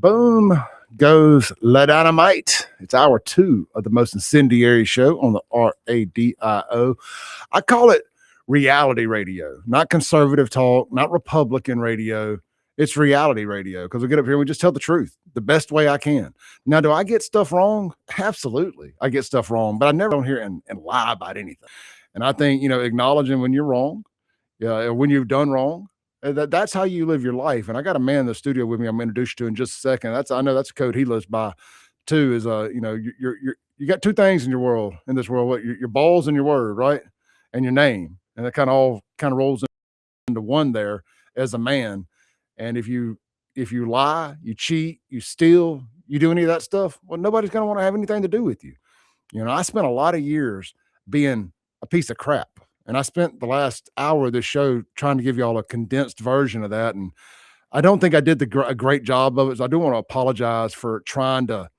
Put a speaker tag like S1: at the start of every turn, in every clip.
S1: boom goes La Dynamite. It's hour 2 of the most incendiary show on the RADIO. I call it reality radio, not conservative talk, not Republican radio. It's reality radio because we get up here and we just tell the truth the best way I can. Now, do I get stuff wrong? Absolutely. I get stuff wrong, but I never don't hear and lie about anything. And I think, acknowledging when you're wrong, when you've done wrong, that's how you live your life. And I got a man in the studio with me I'm introduced to in just a second. I know that's a code he lives by too, is you got two things in this world, your balls and your word, right? And your name. And that all rolls into one there as a man. And if you lie, you cheat, you steal, you do any of that stuff, well, nobody's going to want to have anything to do with you. I spent a lot of years being a piece of crap. And I spent the last hour of this show trying to give you all a condensed version of that. And I don't think I did a great job of it. So I do want to apologize for trying to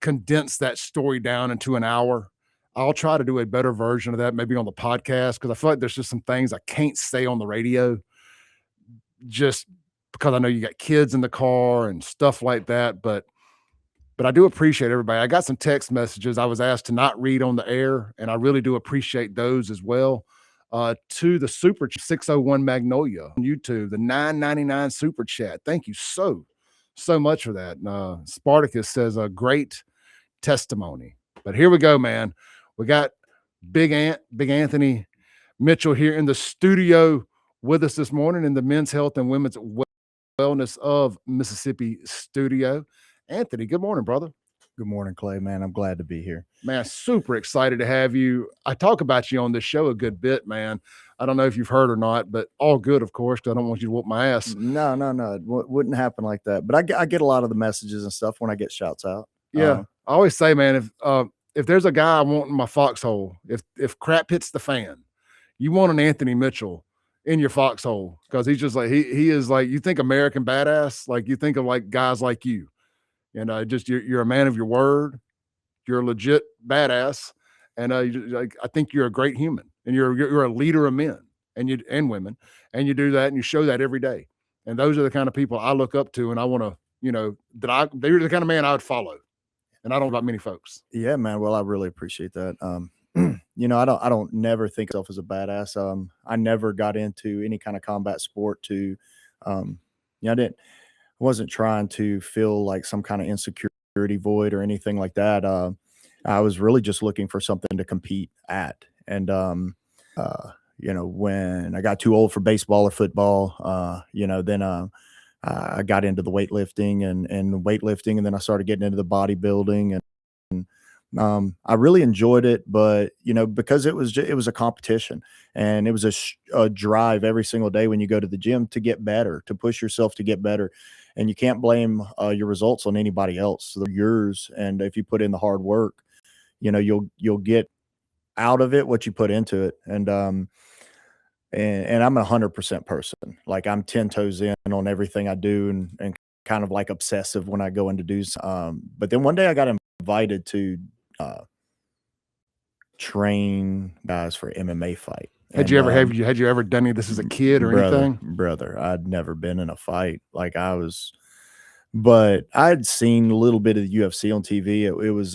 S1: condense that story down into an hour. I'll try to do a better version of that, maybe on the podcast, because I feel like there's just some things I can't say on the radio just because I know you got kids in the car and stuff like that. But I do appreciate everybody. I got some text messages I was asked to not read on the air, and I really do appreciate those as well. To the Super 601 Magnolia on YouTube, the $9.99 Super Chat. Thank you so much for that. Spartacus says a great testimony. But here we go, man. We got Big Anthony Mitchell here in the studio with us this morning in the Men's Health and Women's Wellness of Mississippi studio. Anthony, good morning, brother.
S2: Good morning, Clay, man. I'm glad to be here.
S1: Man, super excited to have you. I talk about you on this show a good bit, man. I don't know if you've heard or not, but all good, of course, because I don't want you to whoop my ass.
S2: No. It wouldn't happen like that. But I get a lot of the messages and stuff when I get shouts out.
S1: Yeah. I always say, man, if there's a guy I want in my foxhole, if crap hits the fan, you want an Anthony Mitchell in your foxhole, because he's just like, he is like, you think American badass, like you think of like guys like you. You're a man of your word. You're a legit badass, and I think you're a great human, and you're a leader of men and women, and you do that, and you show that every day. And those are the kind of people I look up to, and I want to, they're the kind of man I would follow, and I don't know about many folks.
S2: Yeah, man. Well, I really appreciate that. I don't never think of myself as a badass. I never got into any kind of combat sport I wasn't trying to feel like some kind of insecurity void or anything like that. I was really just looking for something to compete at. And, when I got too old for baseball or football, then I got into the weightlifting and then I started getting into the bodybuilding and I really enjoyed it, but because it was a competition and it was a drive every single day when you go to the gym to get better, to push yourself to get better. And you can't blame your results on anybody else. They're yours. And if you put in the hard work, you'll get out of it what you put into it. And I'm a 100% person. Like I'm 10 toes in on everything I do and kind of like obsessive when I go in to do. But then one day I got invited to train guys for MMA fight.
S1: Had you ever done any of this as a kid or anything?
S2: Brother, I'd never been in a fight. But I'd seen a little bit of the UFC on TV. It was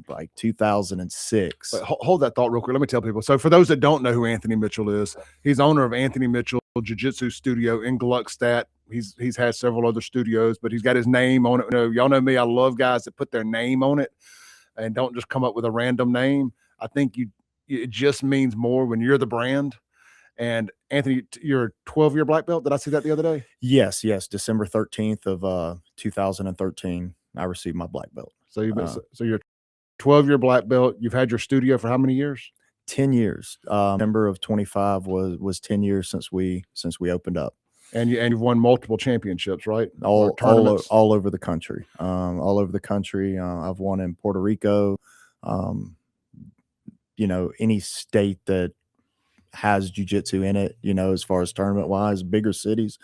S2: like 2006.
S1: But hold that thought real quick. Let me tell people. So for those that don't know who Anthony Mitchell is, he's owner of Anthony Mitchell Jiu-Jitsu Studio in Gluckstadt. He's had several other studios, but he's got his name on it. Y'all know me. I love guys that put their name on it and don't just come up with a random name. I think it just means more when you're the brand. And Anthony, you're a 12-year black belt. Did I see that the other day?
S2: Yes. December 13th of 2013, I received my black belt.
S1: So you're a 12-year black belt. You've had your studio for how many years?
S2: 10 years. December of 25 was 10 years since we opened up.
S1: And you've won multiple championships, right?
S2: All over the country. All over the country. I've won in Puerto Rico. Any state that has jiu-jitsu in it, as far as tournament wise, bigger cities,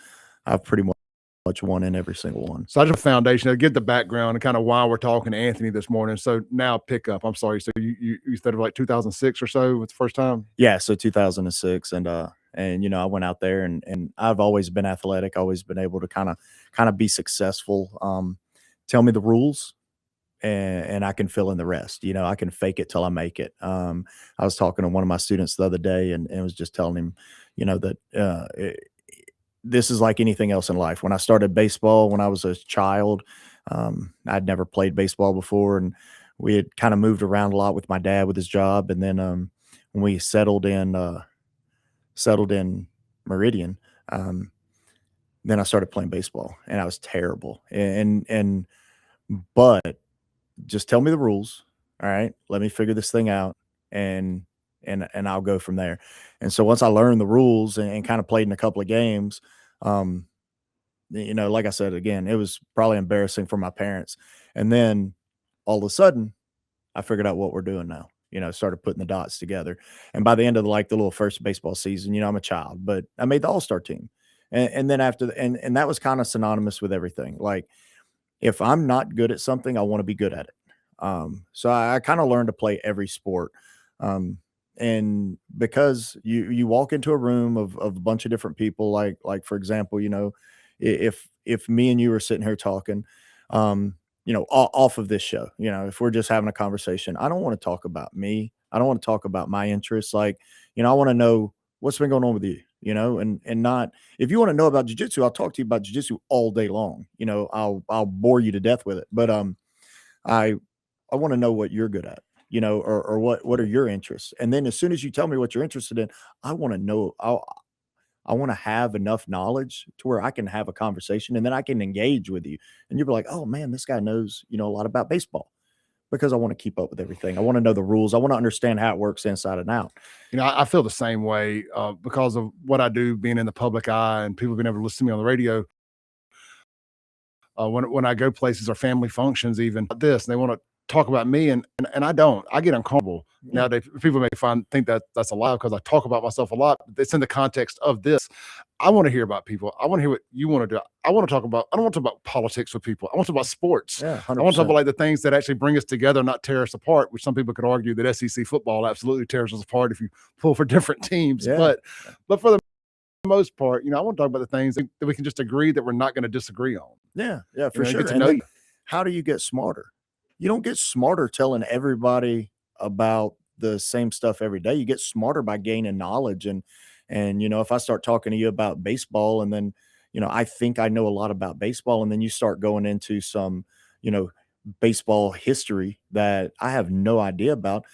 S2: I've pretty much won in every single one.
S1: So I just foundation to get the background and kind of why we're talking to Anthony this morning. So now pick up. I'm sorry. So you started like 2006 or so was the first time?
S2: Yeah. So 2006. And And, you know, I went out there and I've always been athletic, always been able to kind of be successful. Tell me the rules and I can fill in the rest. You know, I can fake it till I make it. I was talking to one of my students the other day and was just telling him, you know, that this is like anything else in life. When I started baseball when I was a child, I'd never played baseball before, and we had kind of moved around a lot with my dad with his job. And then when we settled in Meridian, then I started playing baseball, and I was terrible. But just tell me the rules. All right, let me figure this thing out, and I'll go from there. And so once I learned the rules and kind of played in a couple of games, um, you know, like I said, again, it was probably embarrassing for my parents. And then all of a sudden, I figured out what we're doing now. You know, started putting the dots together. And by the end of the little first baseball season, you know, I'm a child, but I made the All-Star team. And then after and that was kind of synonymous with everything. Like, if I'm not good at something, I want to be good at it. So I kind of learned to play every sport. And because you walk into a room of a bunch of different people, like for example, you know, if me and you were sitting here talking, you know, off of this show, you know, if we're just having a conversation, I don't want to talk about me. I don't want to talk about my interests. Like, you know, I want to know what's been going on with you, you know, and not, if you want to know about jujitsu, I'll talk to you about jujitsu all day long. You know, I'll bore you to death with it. But I want to know what you're good at, you know, or what are your interests. And then as soon as you tell me what you're interested in, I want to know. I want to have enough knowledge to where I can have a conversation and then I can engage with you. And you'll be like, oh man, this guy knows, you know, a lot about baseball, because I want to keep up with everything. I want to know the rules. I want to understand how it works inside and out.
S1: You know, I feel the same way because of what I do, being in the public eye and people being able to listen to me on the radio. When I go places or family functions, even like this, and they want to talk about me, and I don't. I get uncomfortable.
S2: Yeah.
S1: Now, people may think that that's a lie because I talk about myself a lot. But it's in the context of this. I want to hear about people. I want to hear what you want to do. I want to talk about. I don't want to talk about politics with people. I want to talk about sports.
S2: Yeah.
S1: I want to talk
S2: 100%.
S1: about like the things that actually bring us together, not tear us apart. Which some people could argue that SEC football absolutely tears us apart if you pull for different teams.
S2: Yeah.
S1: But for the most part, you know, I want to talk about the things that we can just agree that we're not going to disagree on.
S2: Yeah. Yeah, for
S1: You know,
S2: sure.
S1: get to
S2: And
S1: know
S2: then
S1: you.
S2: how do you get smarter? You don't get smarter telling everybody about the same stuff every day. You get smarter by gaining knowledge. And you know, if I start talking to you about baseball, and then, you know, I think I know a lot about baseball, and then you start going into some, you know, baseball history that I have no idea about,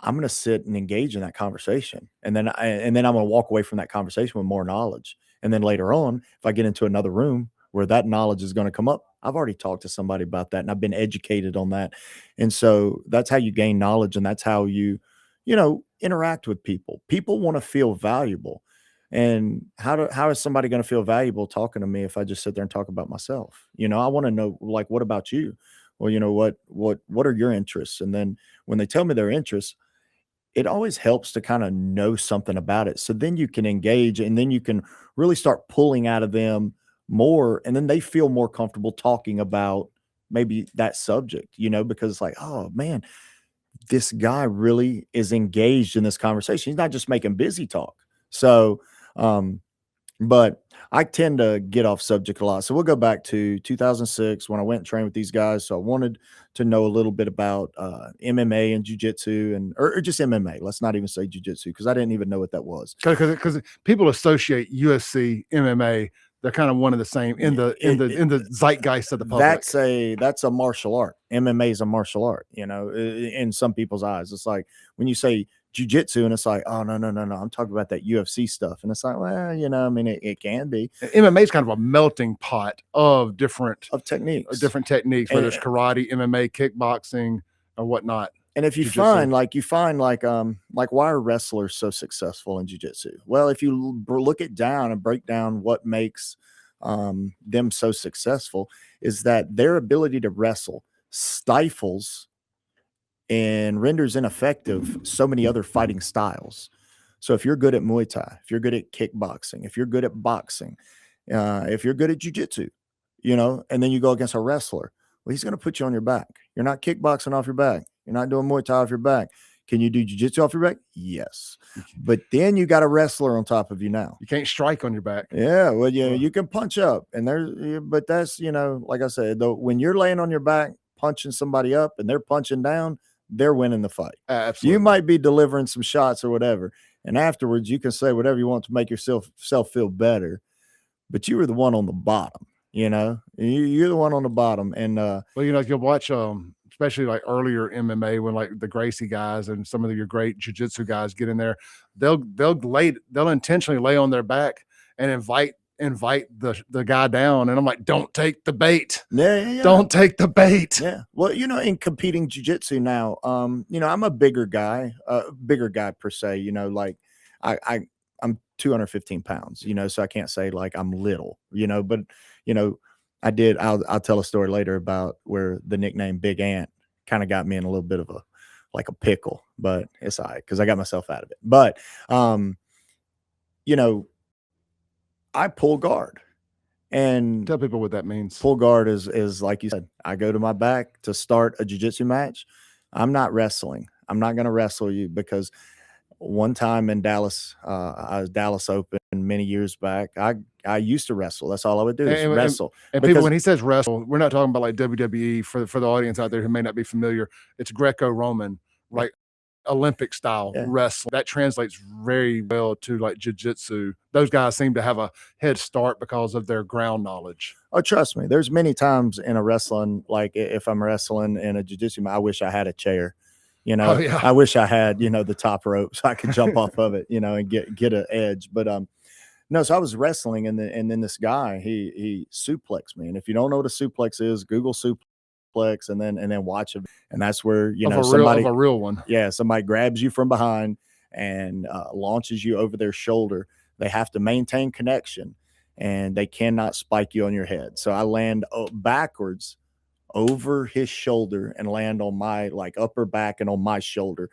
S2: I'm going to sit and engage in that conversation. And then I'm going to walk away from that conversation with more knowledge. And then later on, if I get into another room where that knowledge is going to come up, I've already talked to somebody about that and I've been educated on that. And so that's how you gain knowledge, and that's how you know, interact with people. People want to feel valuable. And how is somebody going to feel valuable talking to me if I just sit there and talk about myself? You know, I want to know, like, what about you? Well, you know, what are your interests? And then when they tell me their interests, it always helps to kind of know something about it. So then you can engage, and then you can really start pulling out of them more. And then they feel more comfortable talking about maybe that subject, you know, because it's like, oh man, this guy really is engaged in this conversation. He's not just making busy talk. So, but I tend to get off subject a lot. So we'll go back to 2006 when I went and trained with these guys. So I wanted to know a little bit about MMA and jiu-jitsu, and or just MMA. Let's not even say jiu-jitsu, because I didn't even know what that was.
S1: Because people associate UFC, MMA, they're kind of one of the same in the zeitgeist of the public.
S2: That's a martial art. MMA is a martial art, you know, in some people's eyes. It's like when you say jiu-jitsu, and it's like, oh no, I'm talking about that UFC stuff. And it's like, well, you know, I mean, it can be.
S1: MMA is kind of a melting pot of different
S2: techniques,
S1: whether it's karate, MMA, kickboxing, or whatnot.
S2: And if you find like why are wrestlers so successful in jiu-jitsu? Well, if you look it down and break down what makes them so successful, is that their ability to wrestle stifles and renders ineffective so many other fighting styles. So if you're good at Muay Thai, if you're good at kickboxing, if you're good at boxing, if you're good at jiu-jitsu, you know, and then you go against a wrestler, well, he's going to put you on your back. You're not kickboxing off your back. You're not doing Muay Thai off your back. Can you do jiu-jitsu off your back? Yes. But then you got a wrestler on top of you now.
S1: You can't strike on your back.
S2: Yeah, well, you can punch up, and but that's, like I said, though, when you're laying on your back punching somebody up and they're punching down, they're winning the fight.
S1: Absolutely.
S2: You might be delivering some shots or whatever, and afterwards you can say whatever you want to make yourself feel better, but you were the one on the bottom. You're the one on the bottom, and
S1: well, you'll watch especially like earlier MMA when like the Gracie guys and some of your great jiu-jitsu guys get in there, they'll intentionally lay on their back and invite the guy down, and I'm like, don't take the bait.
S2: Yeah.
S1: Don't take the bait.
S2: Yeah. Well, in competing jiu-jitsu now, I'm a bigger guy per se. Like I'm 215 pounds, so I can't say like I'm little, but I'll tell a story later about where the nickname Big Ant kind of got me in a little bit of a pickle, but it's all right because I got myself out of it. But I pull guard, and
S1: tell people what that means.
S2: Pull guard is like you said, I go to my back to start a jiu-jitsu match. I'm not wrestling. I'm not going to wrestle you, because one time in Dallas, I was Dallas Open many years back. I used to wrestle. That's all I would do is wrestle.
S1: And people, when he says wrestle, we're not talking about like WWE for the audience out there who may not be familiar. It's Greco-Roman, right? Olympic style wrestling. That translates very well to like jiu-jitsu. Those guys seem to have a head start because of their ground knowledge.
S2: Oh, trust me. There's many times in a wrestling, like if I'm wrestling in a jiu-jitsu, I wish I had a chair. I wish I had, the top rope so I could jump off of it, and get an edge. But no, so I was wrestling, and then this guy, he suplexed me. And if you don't know what a suplex is, Google suplex and then watch it. And that's where,
S1: a real one.
S2: Yeah, somebody grabs you from behind and launches you over their shoulder. They have to maintain connection, and they cannot spike you on your head. So I land backwards over his shoulder and land on my upper back and on my shoulder.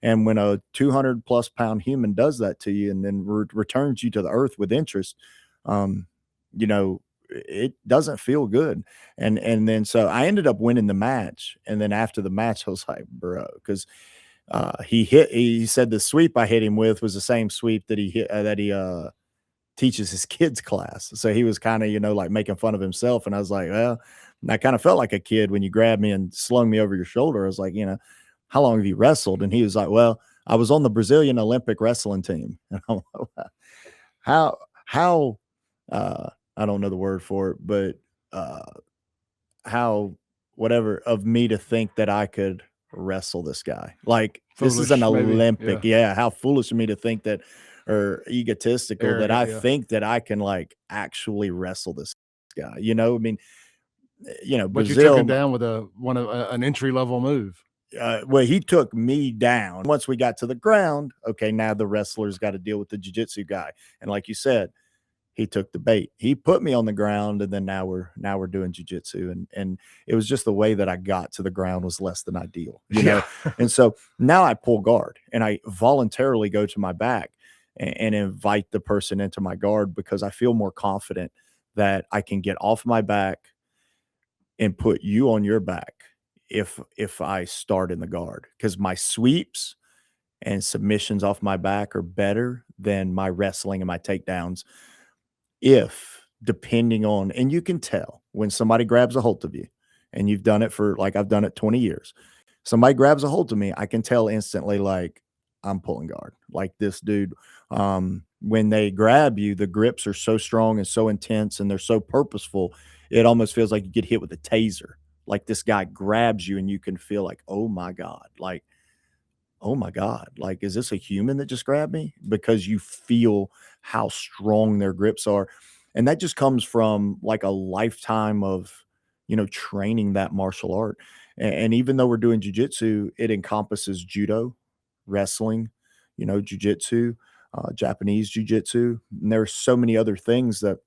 S2: And when a 200+ pound human does that to you and then returns you to the earth with interest, it doesn't feel good. And then so I ended up winning the match. And then after the match, I was like, bro, because he said the sweep I hit him with was the same sweep that he teaches his kids class. So he was kind of, like making fun of himself. And I was like, well, I kind of felt like a kid when you grabbed me and slung me over your shoulder. I was like, how long have you wrestled? And he was like, well, I was on the Brazilian Olympic wrestling team. And I'm like, how, I don't know the word for it, but how, whatever, of me to think that I could wrestle this guy. Like, foolish, this is an Olympic. Yeah. How foolish of me to think that, or egotistical that I think that I can actually wrestle this guy. I mean,
S1: but
S2: Brazil,
S1: you took him down with an entry level move.
S2: Well, he took me down. Once we got to the ground, okay, now the wrestler's got to deal with the jiu-jitsu guy. And like you said, he took the bait. He put me on the ground, and then now we're doing jiu-jitsu. And it was just the way that I got to the ground was less than ideal, And so now I pull guard, and I voluntarily go to my back and invite the person into my guard, because I feel more confident that I can get off my back and put you on your back if I start in the guard, because my sweeps and submissions off my back are better than my wrestling and my takedowns. Depending on, and you can tell when somebody grabs a hold of you, and you've done it for I've done it 20 years. Somebody grabs a hold of me, I can tell instantly, I'm pulling guard. Like this dude, when they grab you, the grips are so strong and so intense, and they're so purposeful. It almost feels like you get hit with a taser. Like this guy grabs you and you can feel like, oh my God, is this a human that just grabbed me? Because you feel how strong their grips are. And that just comes from a lifetime of, training that martial art. And even though we're doing jiu-jitsu, it encompasses judo, wrestling, jiu-jitsu, Japanese jiu-jitsu. And there are so many other things that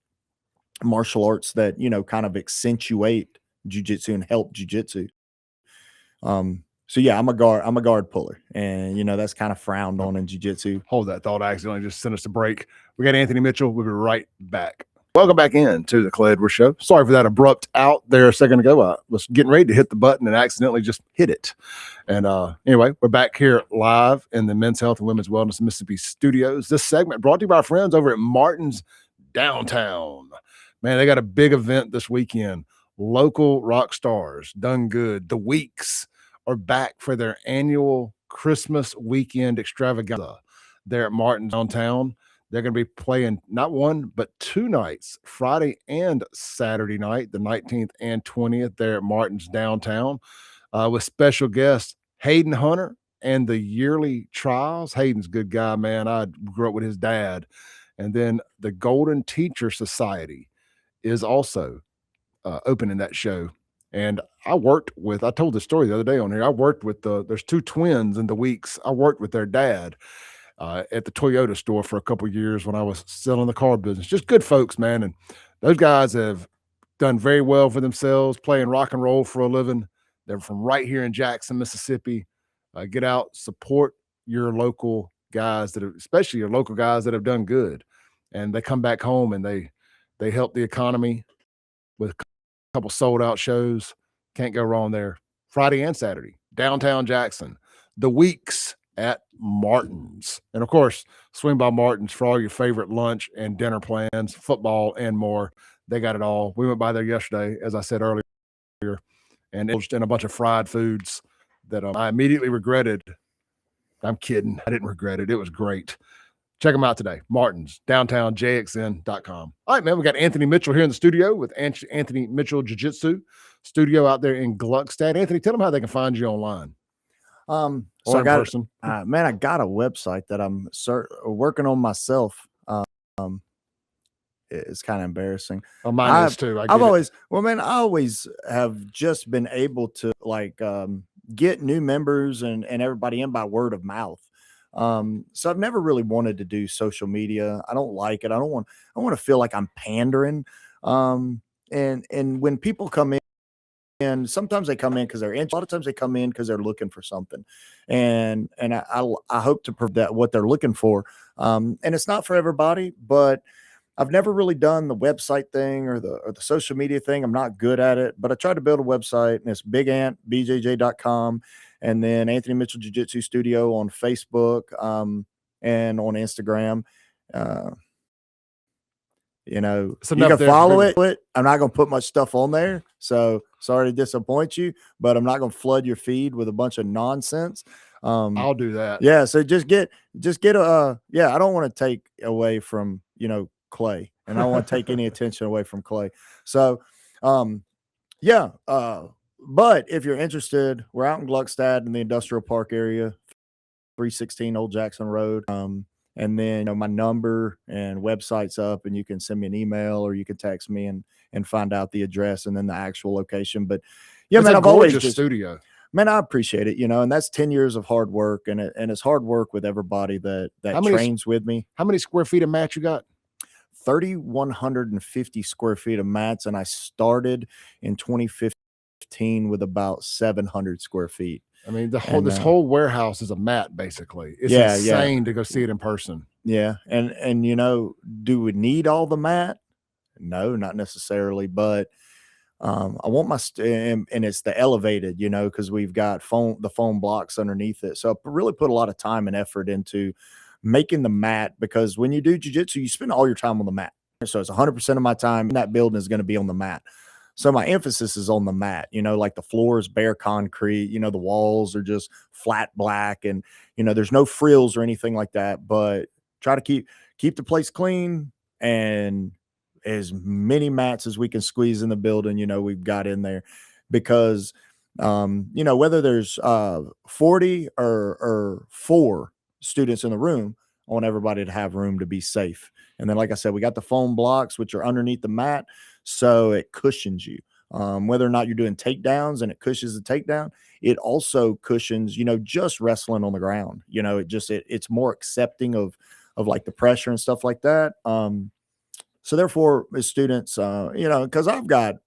S2: martial arts that, kind of accentuate jiu-jitsu and help jiu-jitsu. So yeah, I'm a guard puller, and that's kind of frowned on in jiu-jitsu.
S1: Hold that thought. I accidentally just sent us a break. We got Anthony Mitchell. We'll be right back. Welcome back in to the Clay Edwards Show. Sorry for that abrupt out there a second ago. I was getting ready to hit the button and accidentally just hit it. And anyway, we're back here live in the Men's Health and Women's Wellness Mississippi studios. This segment brought to you by our friends over at Martin's Downtown. Man, they got a big event this weekend. Local rock stars, done good. The Weeks are back for their annual Christmas weekend extravaganza there at Martin's Downtown. They're going to be playing not one, but 2 nights, Friday and Saturday night, the 19th and 20th there at Martin's Downtown, with special guests Hayden Hunter and the Yearly Trials. Hayden's a good guy, man. I grew up with his dad. And then the Golden Teacher Society is also opening that show. And I told the story the other day on here. I worked with there's 2 twins in the Weeks. I worked with their dad at the Toyota store for a couple of years when I was selling the car business. Just good folks, man. And those guys have done very well for themselves, playing rock and roll for a living. They're from right here in Jackson, Mississippi. Get out, support your local guys especially your local guys that have done good. And they come back home and they help the economy with a couple sold out shows. Can't go wrong there. Friday and Saturday, downtown Jackson. The Weeks at Martin's. And of course, swing by Martin's for all your favorite lunch and dinner plans, football and more. They got it all. We went by there yesterday, as I said earlier, and indulged in a bunch of fried foods that I immediately regretted. I'm kidding. I didn't regret it. It was great. Check them out today. Martin's, downtown, jxn.com. All right, man, we got Anthony Mitchell here in the studio with Anthony Mitchell Jiu-Jitsu Studio out there in Gluckstadt. Anthony, tell them how they can find you online.
S2: So
S1: Or
S2: I got,
S1: person.
S2: man, I got a website that I'm working on myself. It's kind of embarrassing.
S1: Oh, mine is too. I
S2: always have just been able to get new members and everybody in by word of mouth. So I've never really wanted to do social media. I don't like it. I want to feel like I'm pandering. And when people come in, and sometimes they come in because they're interested. A lot of times they come in because they're looking for something, and I hope to prove that what they're looking for. And it's not for everybody, but I've never really done the website thing or the social media thing. I'm not good at it, but I tried to build a website, and it's bigantbjj.com, and then Anthony Mitchell Jiu-Jitsu Studio on Facebook and on Instagram. You can follow it. I'm not going to put much stuff on there. So sorry to disappoint you, but I'm not going to flood your feed with a bunch of nonsense.
S1: I'll do that.
S2: Yeah. So just get I don't want to take away from, Clay, and I don't want to take any attention away from Clay. So, but if you're interested, we're out in Gluckstadt in the industrial park area, 316 Old Jackson Road. And then my number and website's up, and you can send me an email or you can text me and find out the address and then the actual location. But yeah, man, I've always just
S1: studio.
S2: Man, I appreciate it, and that's 10 years of hard work, and it's hard work with everybody that trains with me.
S1: How many square feet of mat you got?
S2: 3,150 square feet of mats, and I started in 2015 with about 700 square feet.
S1: I mean, this whole warehouse is a mat, basically. It's insane to go see it in person.
S2: Yeah. And do we need all the mat? No, not necessarily. But I want and it's the elevated, because we've got the foam blocks underneath it. So I really put a lot of time and effort into making the mat, because when you do jiu-jitsu, you spend all your time on the mat. So it's 100% of my time in that building is going to be on the mat. So my emphasis is on the mat, like the floor is bare concrete, the walls are just flat black, and, there's no frills or anything like that, but try to keep the place clean, and as many mats as we can squeeze in the building, we've got in there, because, whether there's 40 or 4 students in the room, I want everybody to have room to be safe. And then, like I said, we got the foam blocks, which are underneath the mat, so it cushions you. Whether or not you're doing takedowns and it cushions the takedown, it also cushions, just wrestling on the ground. It's more accepting of like the pressure and stuff like that. So therefore, as students, because I've got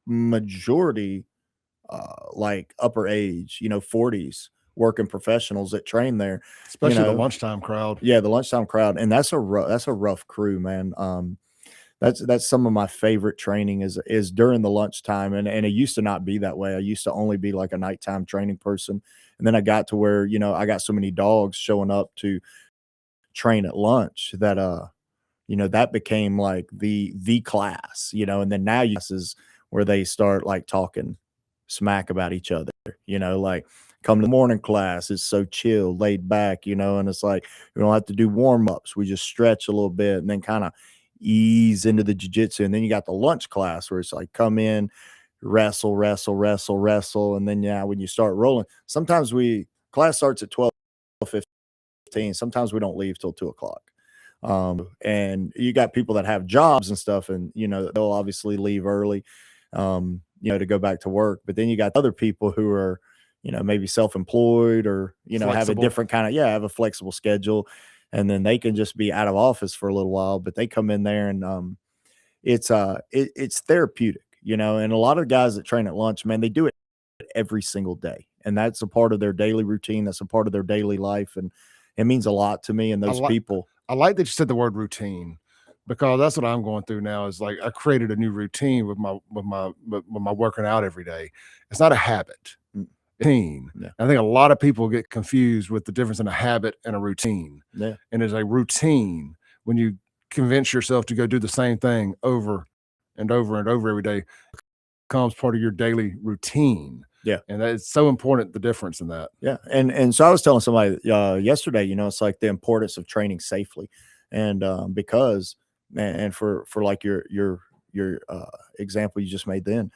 S2: majority like upper age, 40s working professionals that train there,
S1: especially the lunchtime crowd.
S2: Yeah, the lunchtime crowd, and that's a rough crew, man. That's some of my favorite training is during the lunchtime, and it used to not be that way. I used to only be like a nighttime training person, and then I got to where, I got so many dogs showing up to train at lunch that that became like the class, and then now is where they start like talking smack about each other, like come to the morning class, it's so chill, laid back, and it's like we don't have to do warm-ups. We just stretch a little bit and then kind of ease into the jiu-jitsu. And then you got the lunch class where it's like come in, wrestle, wrestle, wrestle, wrestle. And then when you start rolling, sometimes class starts at 12:15. Sometimes we don't leave till 2 o'clock. And you got people that have jobs and stuff, and they'll obviously leave early, to go back to work. But then you got other people who are, maybe self-employed or, have a different kind of, have a flexible schedule. And then they can just be out of office for a little while, but they come in there and it's therapeutic, and a lot of guys that train at lunch, man, they do it every single day. And that's a part of their daily routine. That's a part of their daily life. And it means a lot to me and those people.
S1: I like that you said the word routine, because that's what I'm going through now. Is like I created a new routine with my working out every day. It's not a habit. Routine. Yeah. I think a lot of people get confused with the difference in a habit and a routine.
S2: Yeah.
S1: And it's a routine when you convince yourself to go do the same thing over and over and over every day, becomes part of your daily routine.
S2: Yeah.
S1: And that's so important, the difference in that.
S2: Yeah. And so I was telling somebody yesterday, it's like the importance of training safely. And because and for like your example you just made, then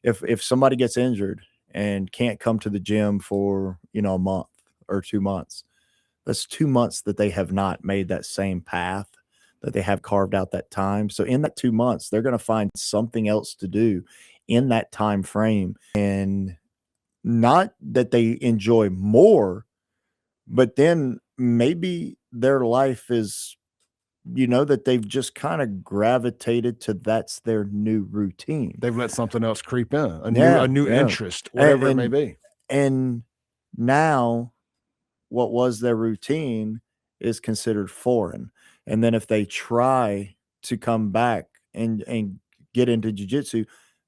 S2: if somebody gets injured and can't come to the gym for, a month or 2 months, that's 2 months that they have not made that same path, that they have carved out that time. So in that 2 months, they're going to find something else to do in that time frame. And not that they enjoy more, but then maybe their life is, that they've just kind of gravitated to, that's their new routine.
S1: They've let something else creep in, a new interest, whatever it may be.
S2: And now what was their routine is considered foreign. And then if they try to come back and get into jiu-jitsu,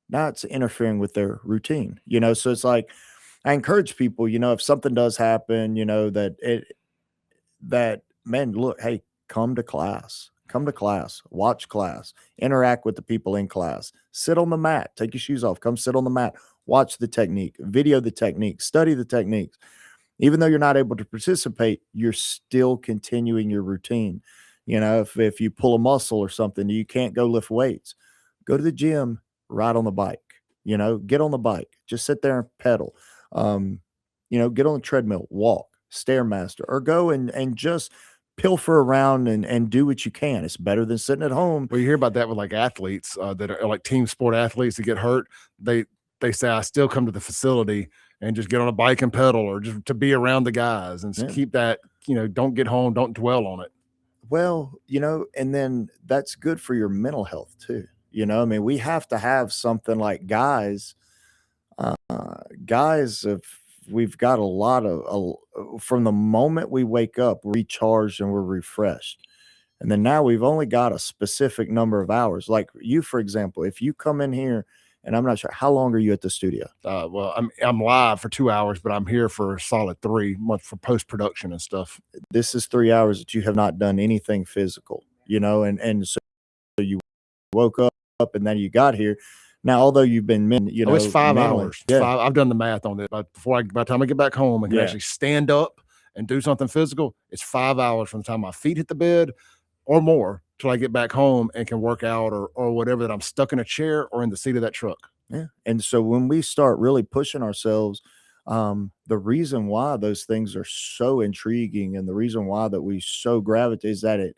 S2: now it's interfering with their routine, so it's like, I encourage people, if something does happen, that man, look, hey, come to class, watch class, interact with the people in class, sit on the mat, take your shoes off, come sit on the mat, watch the technique, video the technique, study the techniques. Even though you're not able to participate, you're still continuing your routine. If you pull a muscle or something, you can't go lift weights, go to the gym, ride on the bike, get on the bike, just sit there and pedal, get on the treadmill, walk, Stairmaster, or go and just pilfer around and do what you can. It's better than sitting at home.
S1: Well, you hear about that with like athletes that are like team sport athletes that get hurt. They say, I still come to the facility and just get on a bike and pedal, or just to be around the guys and keep that, don't get home, don't dwell on it.
S2: Well, and then that's good for your mental health too. I mean, we have to have something like guys, we've got a lot of, from the moment we wake up, we're recharged and we're refreshed. And then now we've only got a specific number of hours. Like you, for example, if you come in here, and I'm not sure, how long are you at the studio?
S1: Well, I'm live for 2 hours, but I'm here for a solid 3 months for post-production and stuff.
S2: This is 3 hours that you have not done anything physical, and so you woke up and then you got here. Now, although you've been,
S1: it's 5 hours.
S2: Yeah.
S1: I've done the math on it. But by the time I get back home and can actually stand up and do something physical, it's 5 hours from the time my feet hit the bed or more till I get back home and can work out or whatever, that I'm stuck in a chair or in the seat of that truck.
S2: Yeah. And so when we start really pushing ourselves, the reason why those things are so intriguing and the reason why that we so gravitate is that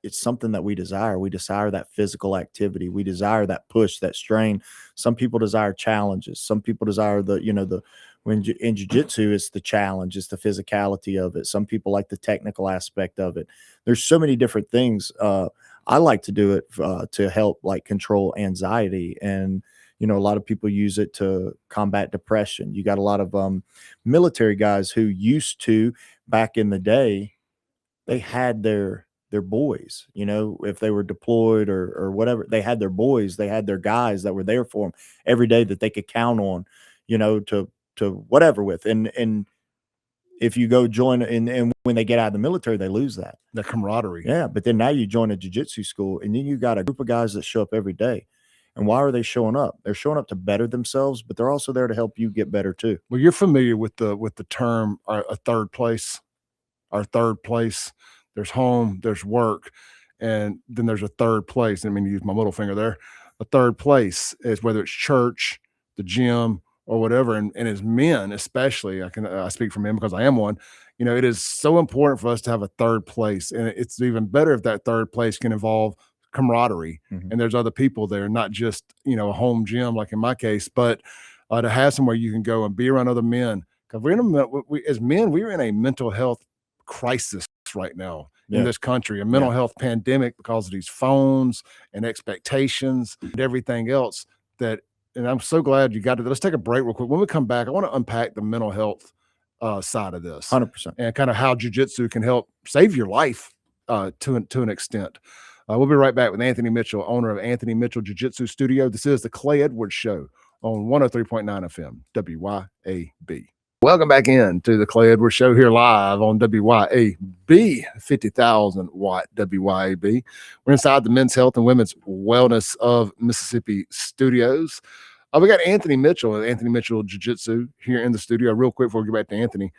S2: it's something that we desire. We desire that physical activity. We desire that push, that strain. Some people desire challenges. Some people desire when in jiu-jitsu, it's the challenge, it's the physicality of it. Some people like the technical aspect of it. There's so many different things. I like to do it to help like control anxiety. And, a lot of people use it to combat depression. You got a lot of military guys who used to, back in the day, they had their their boys, you know, if they were deployed or whatever, they had their boys, they had their guys that were there for them every day that they could count on, you know, to whatever with. And if you go join and when they get out of the military, they lose that.
S1: The camaraderie.
S2: Yeah. But then now you join a jiu-jitsu school and then you got a group of guys that show up every day. And why are they showing up? They're showing up to better themselves, but they're also there to help you get better too.
S1: Well, you're familiar with the term a third place. Our third place. There's home, there's work, and then there's a third place. I mean, use my middle finger there. A third place is whether it's church, the gym, or whatever. And as men, especially, I speak for men because I am one. You know, it is so important for us to have a third place, and it's even better if that third place can involve camaraderie, and there's other people there, not just, you know, a home gym like in my case, but to have somewhere you can go and be around other men. Because as men, we're in a mental health crisis right now in this country, a mental health pandemic because of these phones and expectations and everything else and I'm so glad you got it. Let's take a break real quick. When we come back, I want to unpack the mental health side of this
S2: 100%.
S1: and kind of how jiu-jitsu can help save your life to an extent. We'll be right back with Anthony Mitchell, owner of Anthony Mitchell Jiu-Jitsu Studio. This is the Clay Edwards Show on 103.9 FM, WYAB. Welcome back in to the Clay Edwards Show here live on WYAB, 50,000 watt WYAB. We're inside the Men's Health and Women's Wellness of Mississippi Studios. We got Anthony Mitchell and Anthony Mitchell Jiu-Jitsu here in the studio. Real quick before we get back to Anthony,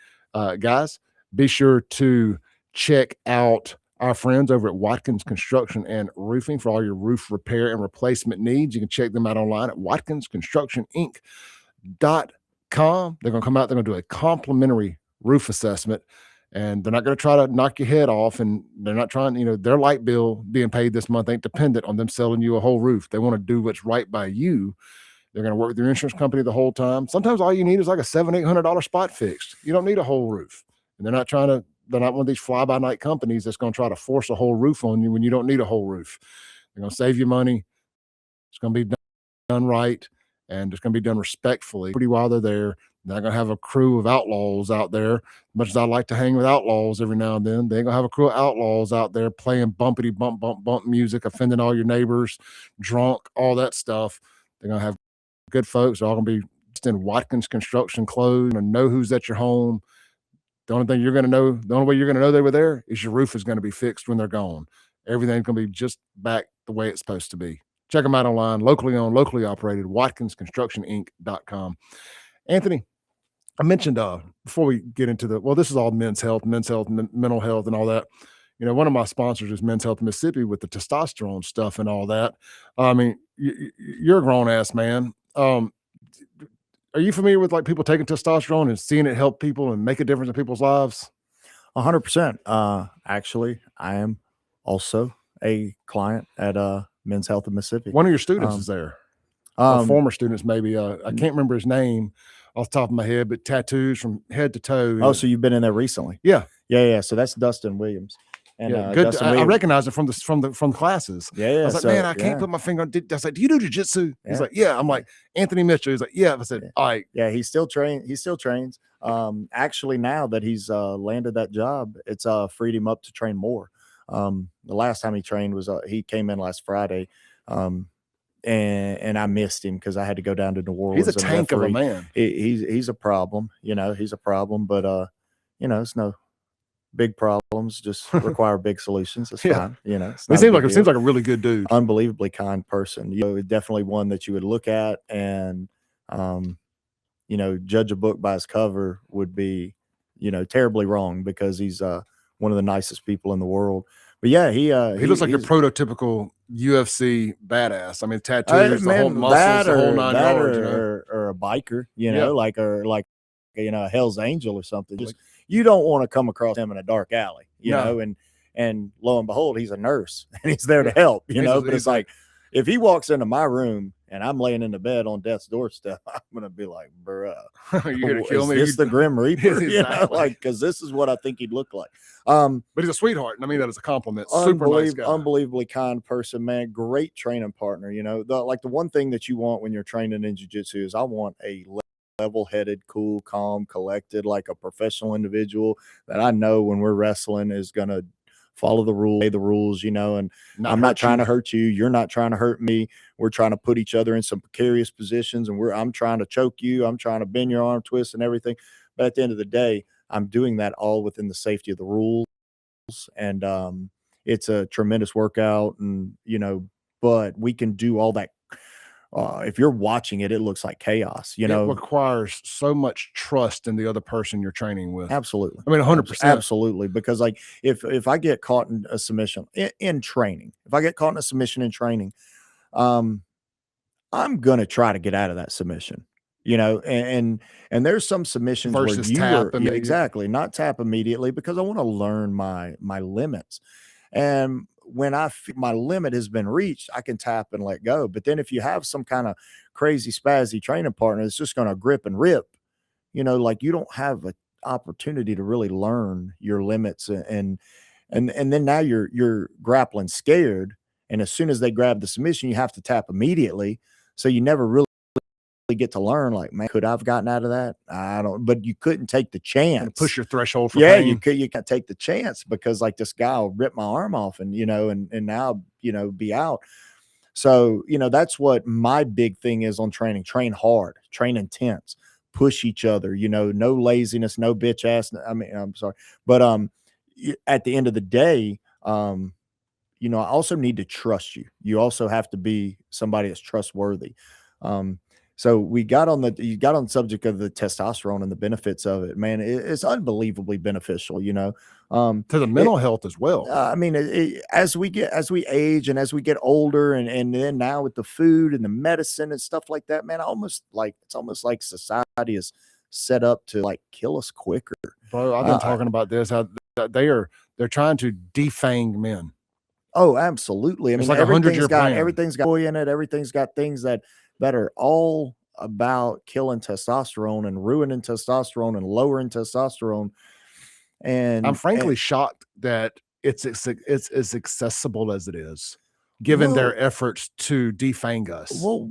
S1: guys, be sure to check out our friends over at Watkins Construction and Roofing for all your roof repair and replacement needs. You can check them out online at watkinsconstructioninc.com. They're going to come out. They're going to do a complimentary roof assessment, and they're not going to try to knock your head off. And they're not trying, you know, their light bill being paid this month ain't dependent on them selling you a whole roof. They want to do what's right by you. They're going to work with your insurance company the whole time. Sometimes all you need is like a $700-800 spot fixed. You don't need a whole roof. And they're not one of these fly-by-night companies that's going to try to force a whole roof on you when you don't need a whole roof. They're going to save you money. It's going to be done right, and it's going to be done respectfully while they're there. They're not going to have a crew of outlaws out there. As much as I like to hang with outlaws every now and then, they ain't going to have a crew of outlaws out there playing bumpity bump, bump, bump music, offending all your neighbors, drunk, all that stuff. They're going to have good folks. They're all going to be just in Watkins construction clothes and know who's at your home. The only way you're going to know they were there is your roof is going to be fixed when they're gone. Everything's going to be just back the way it's supposed to be. Check them out online, locally owned, locally operated, watkinsconstructioninc.com. Anthony, I mentioned before we get into this is all men's health, mental health, and all that. You know, one of my sponsors is Men's Health Mississippi with the testosterone stuff and all that. I mean, you're a grown ass man. Are you familiar with like people taking testosterone and seeing it help people and make a difference in people's lives?
S2: 100%. Actually, I am also a client at Men's Health of Mississippi.
S1: One of your students is there. Former students, maybe. I can't remember his name off the top of my head, but tattoos from head to toe.
S2: Oh, so you've been in there recently?
S1: Yeah.
S2: So that's Dustin Williams. And
S1: good. I recognize it from classes.
S2: Yeah.
S1: I was like, man, I can't put my finger on. I was like, do you do jiu-jitsu? He's like, yeah. I'm like, Anthony Mitchell. He's like, yeah. I said, all right.
S2: Yeah, he still trains. Actually, now that he's landed that job, it's freed him up to train more. The last time he trained was he came in last Friday. And I missed him because I had to go down to New Orleans.
S1: He's a tank of a man.
S2: He's a problem, he's a problem, but it's no big problems, just require big solutions. It's fine. It
S1: seems like a really good dude.
S2: Unbelievably kind person. Definitely one that you would look at and judge a book by his cover would be, terribly wrong because he's one of the nicest people in the world. But yeah, he
S1: looks like a prototypical UFC badass. I mean, tattoos, the whole muscles, the whole 9 yards,
S2: or a biker, like a Hell's Angel or something. Just you don't want to come across him in a dark alley, you know. And lo and behold, he's a nurse and he's there to help, But it's like if he walks into my room and I'm laying in the bed on death's doorstep, I'm gonna be like, bruh,
S1: you're gonna kill me.
S2: It's the Grim Reaper, because this is what I think he'd look like.
S1: But he's a sweetheart, and I mean that as a compliment. Super nice guy,
S2: unbelievably kind person, man. Great training partner. The one thing that you want when you're training in jiu-jitsu is I want a level-headed, cool, calm, collected, like a professional individual that I know when we're wrestling is gonna follow the rules, obey the rules, you know, and I'm not
S1: hurt
S2: trying
S1: you.
S2: to hurt you. You're not trying to hurt me. We're trying to put each other in some precarious positions, and I'm trying to choke you. I'm trying to bend your arm, twist, and everything. But at the end of the day, I'm doing that all within the safety of the rules. And it's a tremendous workout, and you know, but we can do all that. If you're watching it, it looks like chaos, you
S1: It
S2: know.
S1: requires so much trust in the other person you're training with.
S2: Absolutely.
S1: I mean, 100%.
S2: Absolutely. Because like if I get caught in a submission in training, if I get caught in a submission in training, um, I'm gonna try to get out of that submission. You know, and there's some submissions where
S1: Versus
S2: you
S1: tap
S2: were, yeah, exactly, not tap immediately, because I want to learn my limits. And when my limit has been reached, I can tap and let go. But then if you have some kind of crazy spazzy training partner that's just going to grip and rip, you know, like you don't have an opportunity to really learn your limits. And then now you're grappling scared. And as soon as they grab the submission, you have to tap immediately. So you never really get to learn, like, man, could I have gotten out of that? I don't, but you couldn't take the chance.
S1: Push your threshold for
S2: yeah,
S1: pain.
S2: you can't take the chance, because like this guy will rip my arm off, and you know, and now, you know, be out. So, you know, that's what my big thing is on training. Train hard, train intense, push each other, you know, no laziness, no bitch ass. I mean, I'm sorry. But at the end of the day, you know, I also need to trust you. You also have to be somebody that's trustworthy. Um, so you got on the subject of the testosterone and the benefits of it, man. It's unbelievably beneficial, you know,
S1: to the mental health as well.
S2: I mean, as we age and as we get older, and then now with the food and the medicine and stuff like that, man, it's almost like society is set up to like kill us quicker.
S1: Bro, I've been talking about this, how they're trying to defang men.
S2: Oh, absolutely. I mean,
S1: like a 100-year plan.
S2: Everything's got oil in it. Everything's got things that are all about killing testosterone and ruining testosterone and lowering testosterone. And
S1: I'm frankly shocked that it's as accessible as it is, given their efforts to defang us.
S2: Well,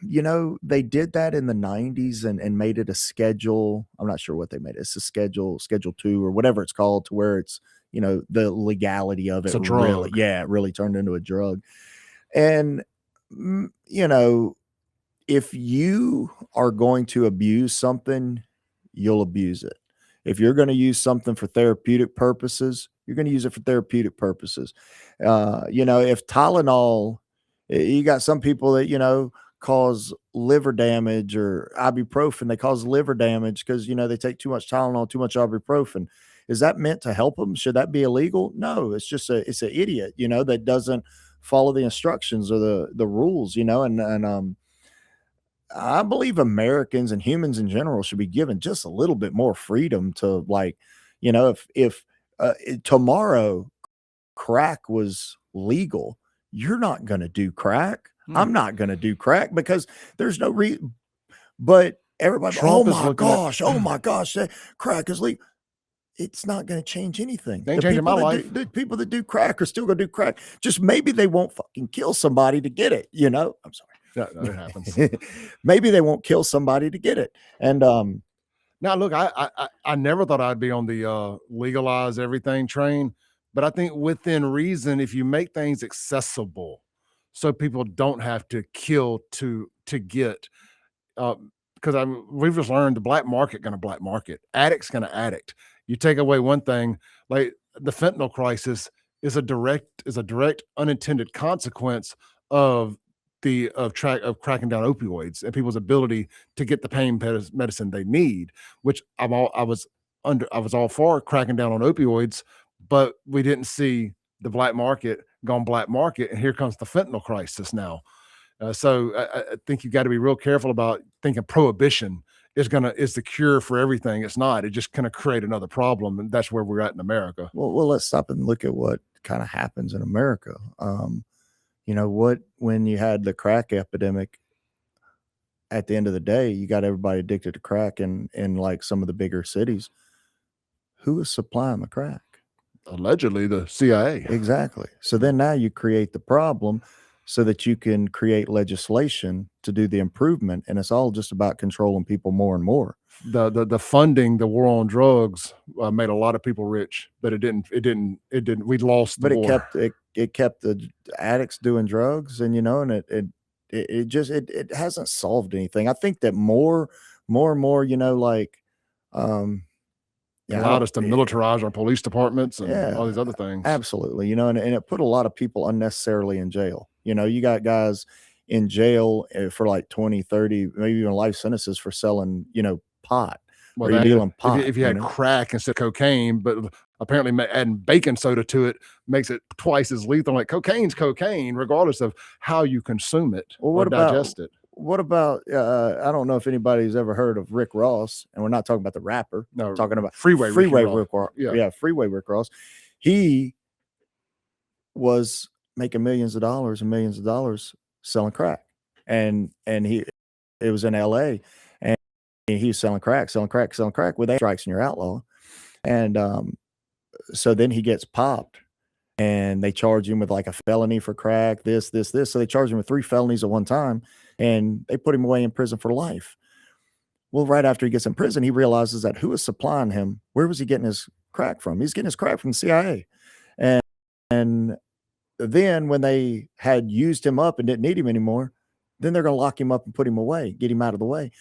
S2: you know, they did that in the 90s and made it a schedule. I'm not sure what they made it. It's a schedule 2 or whatever it's called, to where it's, you know, the legality of it really, it really turned into a drug. And, you know, if you are going to abuse something, you'll abuse it. If you're going to use something for therapeutic purposes, you're going to use it for therapeutic purposes. You know, if Tylenol, you got some people that, you know, cause liver damage, or ibuprofen, they cause liver damage because, you know, they take too much Tylenol, too much ibuprofen. Is that meant to help them? Should that be illegal? No, it's just it's an idiot, you know, that doesn't follow the instructions or the rules, you know, and I believe Americans and humans in general should be given just a little bit more freedom to, like, you know, if tomorrow crack was legal, you're not going to do crack. I'm not going to do crack because there's no reason. But everybody, oh my gosh, that crack is legal. It's not going to change anything.
S1: Ain't changing my life.
S2: The people that do crack are still going to do crack. Just maybe they won't fucking kill somebody to get it. You know, I'm sorry.
S1: Yeah, that happens.
S2: Maybe they won't kill somebody to get it. And
S1: now look, I never thought I'd be on the legalize everything train, but I think within reason, if you make things accessible, so people don't have to kill to get, because we've just learned the black market going to black market, addict's going to addict. You take away one thing, like the fentanyl crisis is a direct unintended consequence of cracking down opioids and people's ability to get the pain medicine they need, which I was all for cracking down on opioids, but we didn't see the black market gone black market, and here comes the fentanyl crisis now. So I think you got to be real careful about thinking prohibition is the cure for everything. It's not. It's just going to create another problem, and that's where we're at in America.
S2: Well, let's stop and look at what kind of happens in America. You know what? When you had the crack epidemic, at the end of the day, you got everybody addicted to crack in like some of the bigger cities. Who is supplying the crack?
S1: Allegedly, the CIA.
S2: Exactly. So then now you create the problem. so that you can create legislation to do the improvement. And it's all just about controlling people more and more.
S1: The funding the war on drugs made a lot of people rich, but it didn't. We lost the
S2: But
S1: war.
S2: it kept the addicts doing drugs, and and it hasn't solved anything. I think that more and more, like,
S1: It
S2: yeah, I
S1: allowed
S2: don't,
S1: us to militarize our police departments and all
S2: yeah,
S1: these other things.
S2: absolutely. And it put a lot of people unnecessarily in jail. You got guys in jail for like 20, 30, maybe even life sentences for selling, pot.
S1: Well,
S2: Or you're dealing pot.
S1: if you had crack instead of cocaine, but apparently adding baking soda to it makes it twice as lethal. Like cocaine's cocaine, regardless of how you consume it or digest it.
S2: What about I don't know if anybody's ever heard of Rick Ross, and we're not talking about the rapper.
S1: No,
S2: we're talking about
S1: Freeway
S2: Rick Ross. Yeah, Freeway Rick Ross. He was making millions of dollars selling crack, and it was in LA, and he was selling crack with 8 strikes and you're outlaw. And so then he gets popped, and they charge him with like a felony for crack, this. So they charge him with 3 felonies at one time, and they put him away in prison for life. Well, right after he gets in prison, he realizes that who was supplying him, where was he getting his crack from? He's getting his crack from the CIA. And then when they had used him up and didn't need him anymore, then they're going to lock him up and put him away, get him out of the way,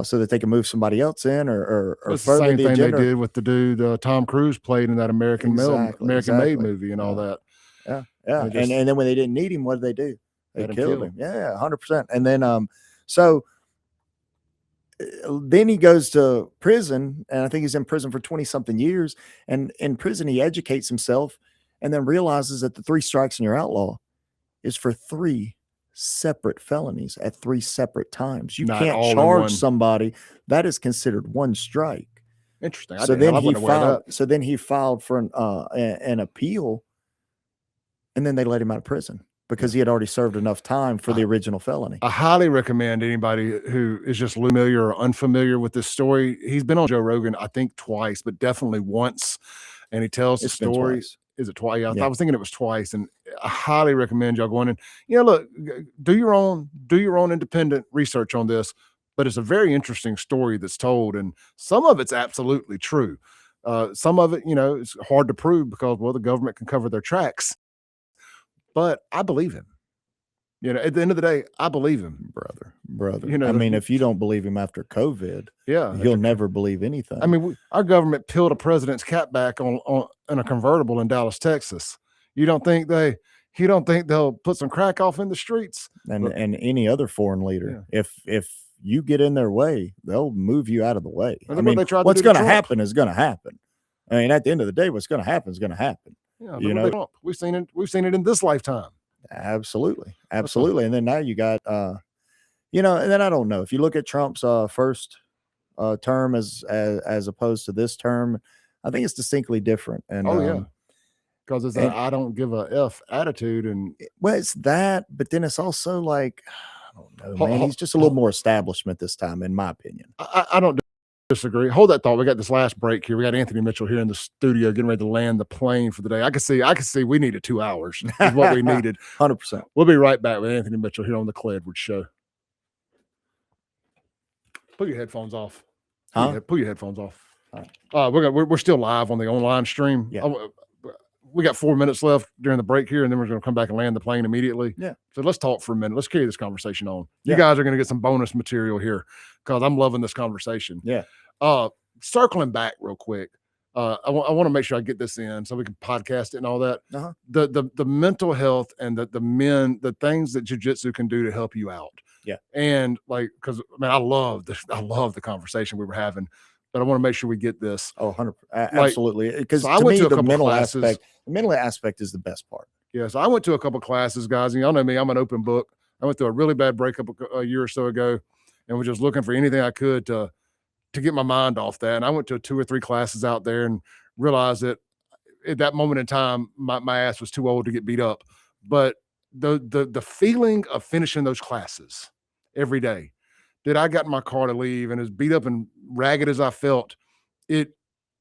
S2: so that they can move somebody else in or
S1: It's
S2: further
S1: the same
S2: the
S1: thing
S2: agenda.
S1: they did with the dude Tom Cruise played in that American Made movie and all that.
S2: Yeah. And then when they didn't need him, what did they do? They killed him. Yeah, 100%. And then so then he goes to prison, and I think he's in prison for 20-something years. And in prison, he educates himself and then realizes that the 3 strikes and you're outlaw is for 3 separate felonies at 3 separate times. You can't charge somebody. That is considered 1 strike.
S1: Interesting.
S2: So then he filed for an appeal, and then they let him out of prison because he had already served enough time for the original felony.
S1: I highly recommend anybody who is just familiar or unfamiliar with this story. He's been on Joe Rogan, I think twice, but definitely once. And he tells the story. Is it twice? Yeah. I was thinking it was twice. And I highly recommend y'all going in. Look, do your own independent research on this. But it's a very interesting story that's told. And some of it's absolutely true. Some of it, it's hard to prove because, well, the government can cover their tracks. But I believe him. At the end of the day, I believe him,
S2: brother. I mean, if you don't believe him after COVID, you'll never believe anything.
S1: I mean, our government peeled a president's cap back on a convertible in Dallas, Texas. You don't think they'll put some crack off in the streets?
S2: And any other foreign leader, if you get in their way, they'll move you out of the way. I mean, what's going to happen is going to happen. I mean, at the end of the day, what's going to happen is going to happen.
S1: Yeah, we've seen it in this lifetime.
S2: Absolutely. And then now you got, and then I don't know if you look at Trump's first term as opposed to this term, I think it's distinctly different. And
S1: because it's I don't give a F attitude, and
S2: well, it's that, but then it's also like, I don't know, man. He's just a little more establishment this time, in my opinion.
S1: I don't disagree. Hold that thought. We got this last break here. We got Anthony Mitchell here in the studio getting ready to land the plane for the day. I can see we needed 2 hours is what we needed.
S2: 100%.
S1: We'll be right back with Anthony Mitchell here on the Clay Edwards Show. Put your headphones off. Put your headphones off. All right. We're still live on the online stream.
S2: Yeah.
S1: We got 4 minutes left during the break here, and then we're going to come back and land the plane immediately.
S2: Yeah.
S1: So let's talk for a minute. Let's carry this conversation on. You guys are going to get some bonus material here because I'm loving this conversation.
S2: Yeah.
S1: Circling back real quick, I want to make sure I get this in so we can podcast it and all that.
S2: Uh-huh.
S1: The mental health and the things that jiu-jitsu can do to help you out.
S2: Yeah.
S1: And because I love the conversation we were having, but I want to make sure we get this.
S2: Oh, 100%. Absolutely. Because
S1: I went to a couple classes.
S2: The mental aspect is the best part.
S1: Yeah. So I went to a couple classes, guys, and y'all know me, I'm an open book. I went through a really bad breakup a year or so ago and was just looking for anything I could to get my mind off that. And I went to 2 or 3 classes out there and realized that at that moment in time, my ass was too old to get beat up. But the feeling of finishing those classes every day that I got in my car to leave, and as beat up and ragged as I felt, it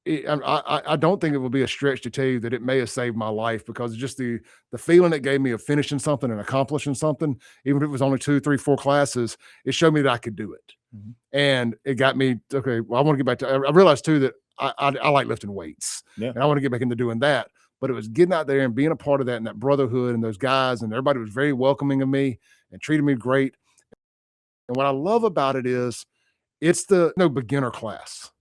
S1: I don't think it would be a stretch to tell you that it may have saved my life, because just the feeling it gave me of finishing something and accomplishing something, even if it was only 2, 3, 4 classes, it showed me that I could do it.
S2: Mhm.
S1: And it got me, okay, well, I want to get back to, I realized too that I like lifting weights,
S2: Yeah.
S1: and I want to get back into doing that. But it was getting out there and being a part of that, and that brotherhood and those guys, and everybody was very welcoming of me and treated me great. And what I love about it is it's the no beginner class.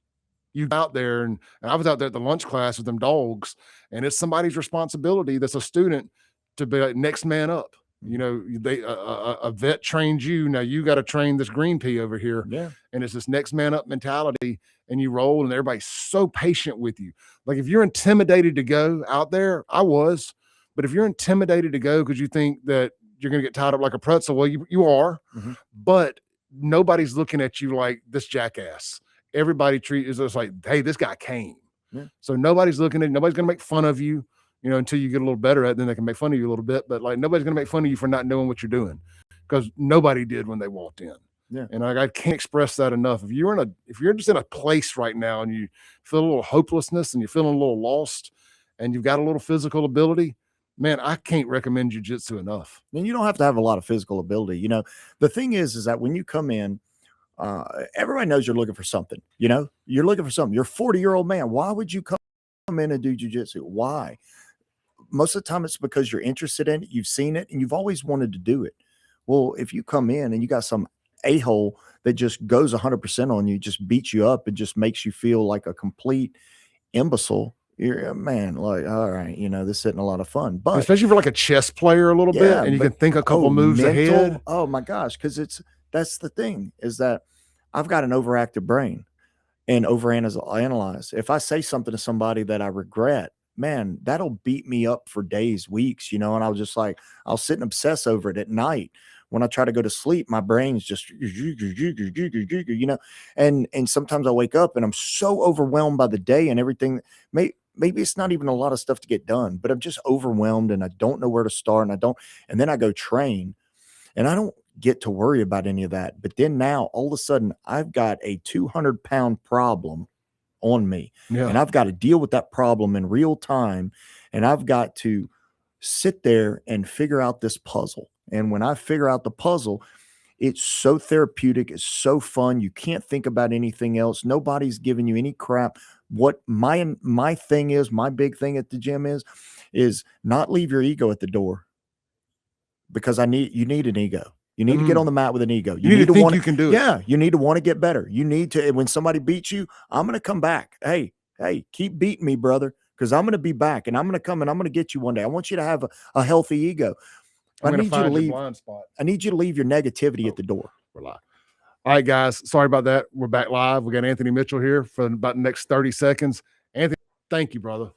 S1: You out there, and I was out there at the lunch class with them dogs, and it's somebody's responsibility that's a student to be like next man up. You know, they a vet trained you. Now you got to train this green pea over here.
S2: Yeah.
S1: And it's this next man up mentality, and you roll, and everybody's so patient with you. Like if you're intimidated to go out there, I was, but if you're intimidated to go because you think that you're going to get tied up like a pretzel, well, you are,
S2: Mhm.
S1: but nobody's looking at you like this jackass. Everybody treats it's like, hey, this guy came.
S2: Yeah.
S1: So nobody's looking at, nobody's going to make fun of you, you know, until you get a little better at it, then they can make fun of you a little bit. But like nobody's going to make fun of you for not knowing what you're doing, because nobody did when they walked in.
S2: Yeah.
S1: And I can't express that enough. If you're just in a place right now and you feel a little hopelessness and you're feeling a little lost and you've got a little physical ability, man, I can't recommend jiu-jitsu enough.
S2: And you don't have to have a lot of physical ability. You know, the thing is that when you come in, everybody knows you're looking for something. You know, you're looking for something. You're a 40-year-old man. Why would you come in and do jiu-jitsu? Why? Most of the time it's because you're interested in it, you've seen it, and you've always wanted to do it. Well, if you come in and you got some a-hole that just goes 100% on you, just beats you up and just makes you feel like a complete imbecile, you're, man, like, all right, you know, this isn't a lot of fun. But
S1: especially for like a chess player a little bit, and you can think a couple moves ahead.
S2: Oh my gosh, because that's the thing, is that I've got an overactive brain and overanalyze. If I say something to somebody that I regret, man, that'll beat me up for days, weeks, you know, and I'll sit and obsess over it at night. When I try to go to sleep, my brain's just, you know, and sometimes I wake up and I'm so overwhelmed by the day and everything. Maybe it's not even a lot of stuff to get done, but I'm just overwhelmed and I don't know where to start, and then I go train and I don't get to worry about any of that. But then now all of a sudden I've got a 200-pound problem on me, and I've got to deal with that problem in real time. And I've got to sit there and figure out this puzzle. And when I figure out the puzzle, it's so therapeutic. It's so fun. You can't think about anything else. Nobody's giving you any crap. What my thing is, my big thing at the gym is not leave your ego at the door, because you need an ego. You need to get on the mat with an ego.
S1: You need to think you can do it.
S2: Yeah, you need to want to get better. You need to, when somebody beats you, I'm going to come back. Hey, keep beating me, brother, because I'm going to be back, and I'm going to come and I'm going to get you one day. I want you to have a healthy ego. I need you to leave. I need you to leave your negativity at the door.
S1: We're live. All right, guys. Sorry about that. We're back live. We got Anthony Mitchell here for about the next 30 seconds. Anthony, thank you, brother.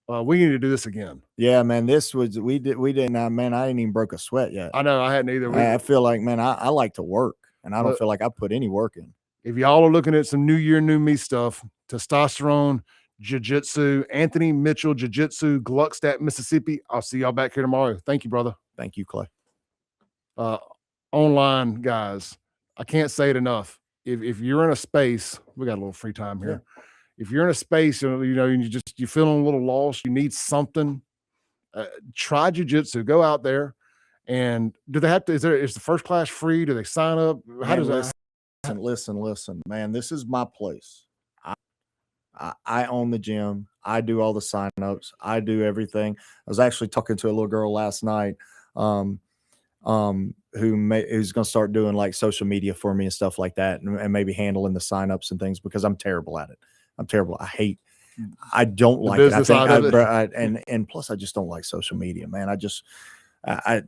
S1: We need to do this again.
S2: Yeah, man. We didn't, man. I ain't even broke a sweat yet.
S1: I know, I hadn't either.
S2: I feel like, man, I like to work, and I don't feel like I put any work in.
S1: If y'all are looking at some new year, new me stuff, testosterone, jiu-jitsu, Anthony Mitchell Jiu-Jitsu, Gluckstadt, Mississippi. I'll see y'all back here tomorrow. Thank you, brother.
S2: Thank you, Clay.
S1: Online, guys, I can't say it enough. If you're in a space, we got a little free time here. Yeah. If you're in a space, you know, you're feeling a little lost, you need something, try jiu-jitsu. Go out there. And do they have to, is the first class free? Do they sign up? How does that?
S2: Listen, man, this is my place. I own the gym. I do all the signups. I do everything. I was actually talking to a little girl last night, who's going to start doing like social media for me and stuff like that, and maybe handling the signups and things, because I'm terrible at it. I'm terrible. I don't like it. And plus I just don't like social media, man.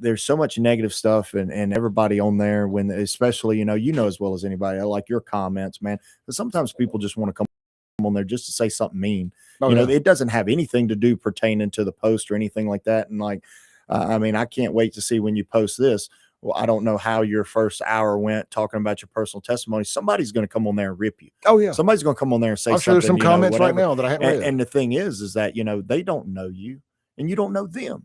S2: There's so much negative stuff and everybody on there, when, especially, you know, as well as anybody, I like your comments, man. But sometimes people just want to come on there just to say something mean. You know, it doesn't have anything to do pertaining to the post or anything like that. And like, I mean, I can't wait to see when you post this. Well, I don't know how your first hour went talking about your personal testimony. Somebody's going to come on there and rip you. Oh yeah. Somebody's going to come on there and say something.
S1: There's some comments right now that I haven't read.
S2: And the thing is that, you know, they don't know you and you don't know them.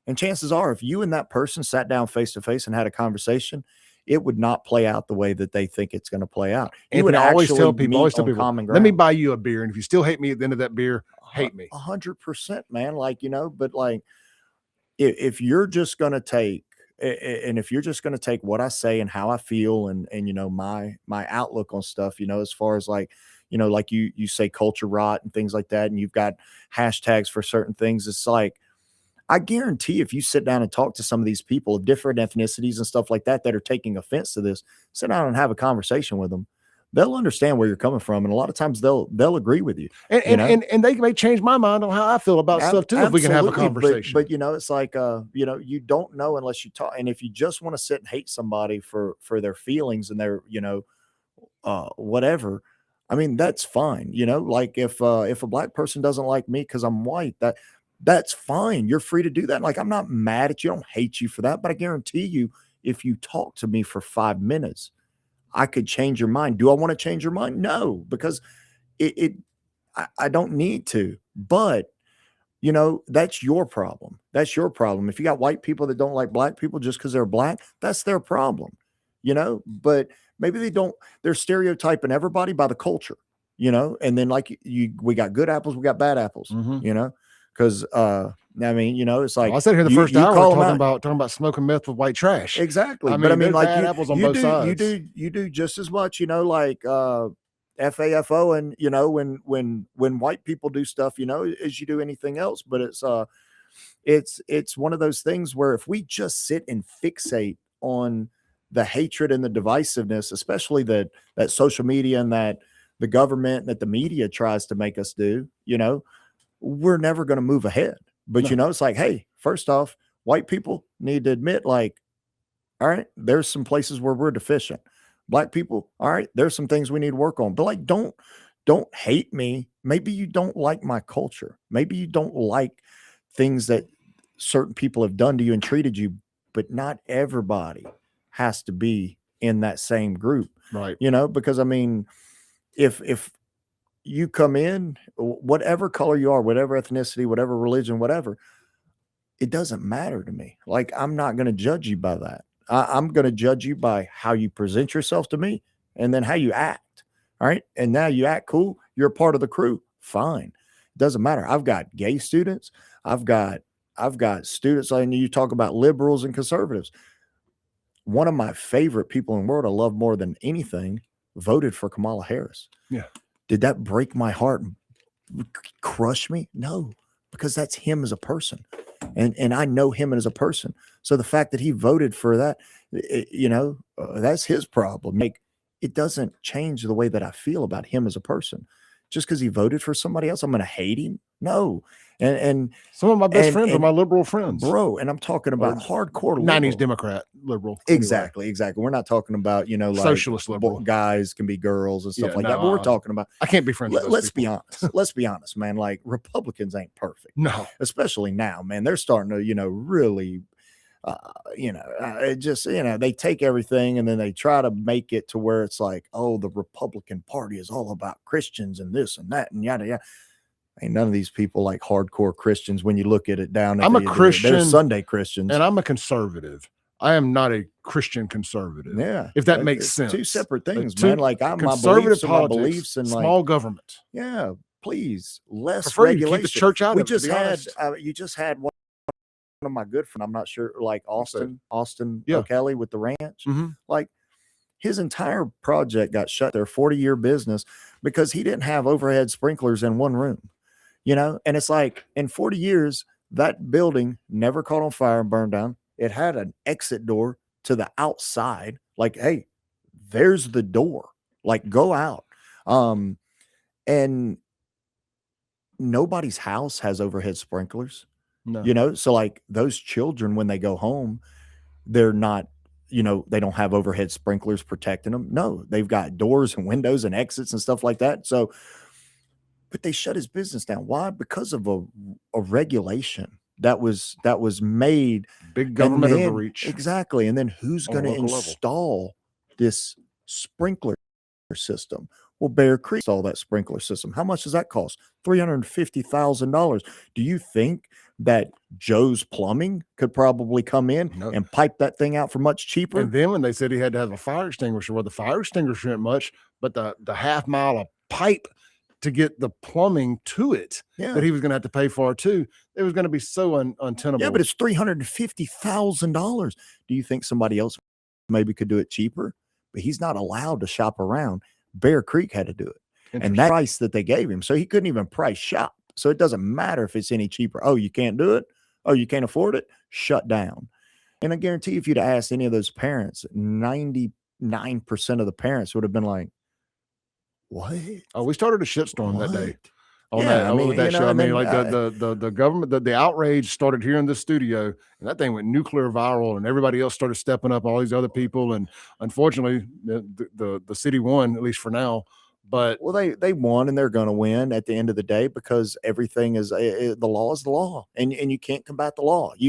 S2: And chances are, if you and that person sat down face to face and had a conversation, it would not play out the way that they think it's going to play out. You
S1: Anthony,
S2: would
S1: I always tell
S2: actually
S1: people,
S2: meet on common
S1: let me
S2: ground.
S1: buy you a beer. And if you still hate me at the end of that beer, hate me.
S2: 100%, man. Like, you know, but like, if you're just going to take, and if you're just going to take what I say and how I feel and, you know, my outlook on stuff, you know, as far as like, you know, like you say culture rot and things like that, and you've got hashtags for certain things. It's like, I guarantee if you sit down and talk to some of these people of different ethnicities and stuff like that are taking offense to this, sit down and have a conversation with them. They'll understand where you're coming from, and a lot of times they'll agree with you.
S1: And they may change my mind on how I feel about stuff too if we can have a conversation.
S2: But you know, it's like you know, you don't know unless you talk. And if you just want to sit and hate somebody for their feelings and their, you know, whatever, I mean, that's fine. You know, like if a black person doesn't like me because I'm white, that's fine. You're free to do that. Like, I'm not mad at you. I don't hate you for that. But I guarantee you, if you talk to me for 5 minutes, I could change your mind. Do I want to change your mind? No, because I don't need to. But, you know, that's your problem. That's your problem. If you got white people that don't like black people just because they're black, that's their problem, you know. But maybe they're stereotyping everybody by the culture, you know. And then like we got good apples, we got bad apples, you know. Because I mean, you know, it's like
S1: I said here the first hour talking about smoking meth with white trash.
S2: Exactly.
S1: I mean,
S2: but I mean, like
S1: apples on both sides.
S2: You do just as much, you know, like FAFO, and you know, when white people do stuff, you know, as you do anything else. But it's one of those things where if we just sit and fixate on the hatred and the divisiveness, especially that social media and that the government, that the media tries to make us do, you know, we're never going to move ahead. But, no. You know, it's like, hey, first off, white people need to admit, like, all right, there's some places where we're deficient. Black people, all right, there's some things we need to work on. But like, don't hate me. Maybe you don't like my culture. Maybe you don't like things that certain people have done to you and treated you, but not everybody has to be in that same group.
S1: Right.
S2: You know, because I mean, if you come in, whatever color you are, whatever ethnicity, whatever religion, whatever, it doesn't matter to me. Like, I'm not going to judge you by that. I'm going to judge you by how you present yourself to me and then how you act. All right. And now you act cool. You're a part of the crew. Fine. It doesn't matter. I've got gay students. I've got students. I mean, you talk about liberals and conservatives. One of my favorite people in the world I love more than anything voted for Kamala Harris.
S1: Yeah.
S2: Did that break my heart and crush me? No, because that's him as a person. And I know him as a person. So the fact that he voted for that, you know, that's his problem. Like, it doesn't change the way that I feel about him as a person. Just because he voted for somebody else, I'm going to hate him? No. And
S1: some of my best friends are my liberal friends,
S2: bro. And I'm talking about hardcore
S1: 90s Democrat liberal.
S2: Exactly. We're not talking about, you know, like
S1: socialist liberal
S2: guys can be girls and stuff like that. But we're talking about,
S1: I can't be friends with those
S2: let's be honest. Let's be honest, man. Like, Republicans ain't perfect.
S1: No,
S2: especially now, man. They're starting to, you know, really, it just, you know, they take everything and then they try to make it to where it's like, oh, the Republican Party is all about Christians and this and that and yada yada. Ain't none of these people like hardcore Christians when you look at it down.
S1: I'm a Christian.
S2: They're Sunday Christians.
S1: And I'm a conservative. I am not a Christian conservative.
S2: Yeah.
S1: If that makes sense.
S2: Two separate things, man. Like, I'm
S1: conservative
S2: my beliefs and
S1: small government.
S2: Yeah. Please. Less
S1: Keep
S2: regulation.
S1: the church out
S2: we
S1: of
S2: just
S1: it,
S2: had, you just had one of my good friends. I'm not sure, like Austin O'Kelly with the ranch. Like, his entire project got shut there, 40-year business, because he didn't have overhead sprinklers in one room. You know, and it's like, in 40 years, that building never caught on fire and burned down. It had an exit door to the outside. Like, hey, there's the door. Like, go out. And nobody's house has overhead sprinklers.
S1: No.
S2: You know, so like, those children, when they go home, they're not, you know, they don't have overhead sprinklers protecting them. No, they've got doors and windows and exits and stuff like that. So, but they shut his business down. Why? Because of a regulation that was made.
S1: Big government overreach.
S2: Exactly. And then who's going to install this sprinkler system? Well, Bear Creek saw that sprinkler system. How much does that cost? $350,000. Do you think that Joe's Plumbing could probably come in
S1: No.
S2: and pipe that thing out for much cheaper?
S1: And then when they said he had to have a fire extinguisher, well, the fire extinguisher ain't much, but the half mile of pipe to get the plumbing to it
S2: Yeah.
S1: that he was going to have to pay for too, it was going to be so untenable.
S2: Yeah, but it's $350,000. Do you think somebody else maybe could do it cheaper? But he's not allowed to shop around. Bear Creek had to do it. And that price that they gave him, so he couldn't even price shop. So it doesn't matter if it's any cheaper. Oh, you can't do it? Oh, you can't afford it? Shut down. And I guarantee if you'd asked any of those parents, 99% of the parents would have been like, what?
S1: Oh, we started a shitstorm that day. On
S2: Yeah,
S1: that,
S2: I mean,
S1: with that
S2: you know,
S1: show. I
S2: and
S1: mean,
S2: then,
S1: like the government, the outrage started here in the studio, and that thing went nuclear viral, and everybody else started stepping up, all these other people, and unfortunately, the city won, at least for now. But
S2: well, they won, and they're going to win at the end of the day because everything is the law is the law, and you can't combat the law. You